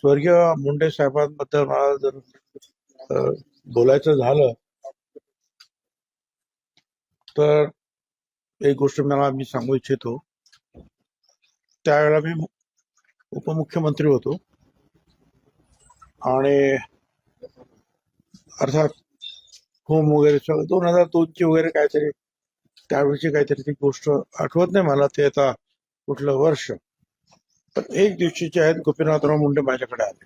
स्वर्गीय मुंडे साहेबांबद्दल मला जर बोलायचं झालं तर एक गोष्ट मी सांगू इच्छितो. त्यावेळेला मी उपमुख्यमंत्री होतो आणि अर्थात होम वगैरे 2002ची वगैरे काहीतरी त्यावेळेची काहीतरी ती गोष्ट आठवत नाही मला ते आता कुठलं वर्ष. पण एक दिवशीचे आहेत गोपीनाथराव मुंडे माझ्याकडे आले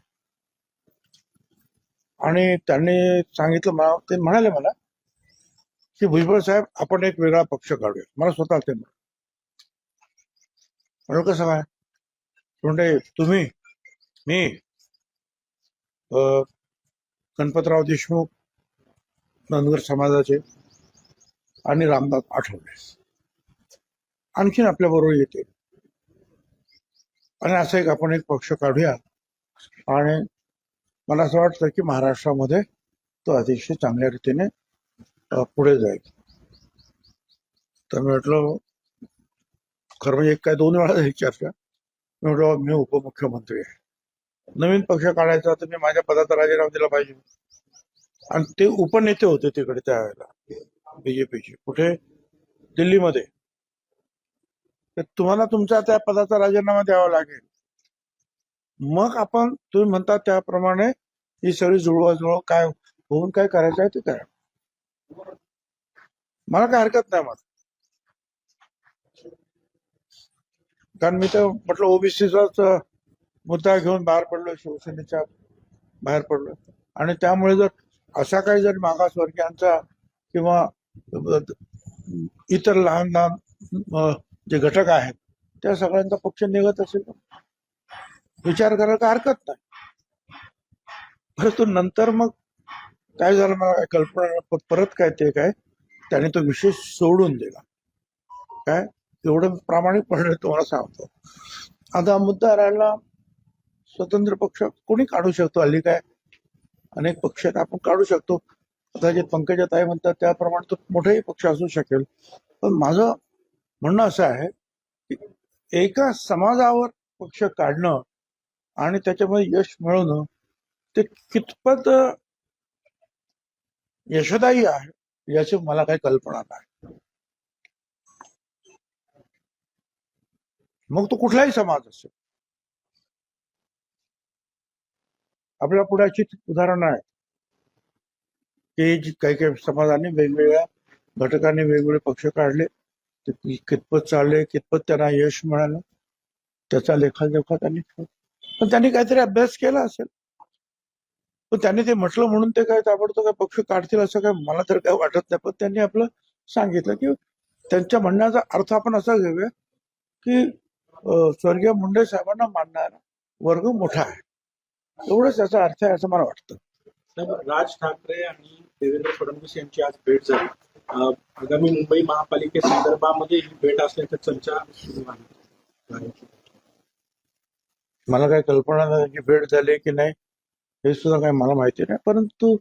आणि त्यांनी सांगितलं मला, ते म्हणाले मला की भुजबळ साहेब आपण एक वेगळा पक्ष काढूया. मला स्वतः ते म्हणून कसं काय म्हणजे तुम्ही मी गणपतराव देशमुख धनगर समाजाचे आणि रामदास आठवले आणखीन आपल्या बरोबर येते आणि असं एक आपण एक पक्ष काढूया आणि मला असं वाटतं की महाराष्ट्रामध्ये तो अतिशय चांगल्या रीतीने पुढे जाईल. तर मी म्हटलं खरं म्हणजे काय 2 वेळा झाली चर्चा. मी म्हटलं मी उपमुख्यमंत्री आहे, नवीन पक्ष काढायचा तर मी माझ्या पदाचा राजीनामा दिला पाहिजे. आणि ते उपनेते होते तिकडे त्यावेळेला बीजेपीचे कुठे दिल्लीमध्ये. तर तुम्हाला तुमचा त्या पदाचा राजीनामा द्यावा लागेल, मग आपण तुम्ही म्हणता त्याप्रमाणे ही सगळी जुळवाजुळव काय होऊन काय करायचं आहे ते करा. मला काय हरकत नाही मग, कारण मी तर म्हटलं ओबीसीचाच मुद्दा घेऊन बाहेर पडलो, शिवसेनेच्या बाहेर पडलो. आणि त्यामुळे जर अशा काही जर मागासवर्गीयांचा किंवा इतर लहान लहान जे घटक आहेत त्या सगळ्यांचा पक्ष निघत असेल विचार करायला हरकत नाही. परंतु नंतर मग काय झालं मला काय कल्पना परत काय ते काय त्याने तो विषय सोडून दिला. काय एवढं प्रामाणिकपणे तुम्हाला सांगतो. आता मुद्दा राहिला स्वतंत्र पक्ष कोणी काढू शकतो. हल्ली काय अनेक पक्ष आपण काढू शकतो. आता जे पंकजा ताई म्हणतात त्याप्रमाणे तो मोठाही पक्ष असू शकेल. पण माझं म्हणणं असं आहे की एका समाजावर पक्ष काढणं आणि त्याच्यामध्ये यश मिळवणं ते कितपत यशदायी आहे याची मला काही कल्पना नाही. मग तो कुठलाही समाज असेल. आपल्या पुढाची उदाहरण आहे की काही काही समाजाने वेगवेगळ्या घटकांनी वेगवेगळे पक्ष काढले, ते कितपत चालले, कितपत त्यांना यश मिळालं त्याचा लेखाजोखा त्यांनी. पण त्यांनी काहीतरी अभ्यास केला असेल. पण त्यांनी ते म्हटलं म्हणून ते काय ताबडतोब काय पक्ष काढतील असं काय मला तर काय वाटत नाही. पण त्यांनी आपलं सांगितलं की त्यांच्या म्हणण्याचा अर्थ आपण असा घेऊया की स्वर्गीय मुंडे साहेबांना मानणारा वर्ग मोठा आहे, एवढंच याचा अर्थ आहे असं मला वाटतं. राज ठाकरे आणि देवेंद्र फडणवीस यांची आज भेट झाली. आगामी मुंबई महापालिकेसंदर्भामध्ये ही भेट असल्याच्या चर्चा सुरू आहे. मला काही कल्पना नाही की भेट झाली की नाही हे सुद्धा काही मला माहिती नाही. परंतु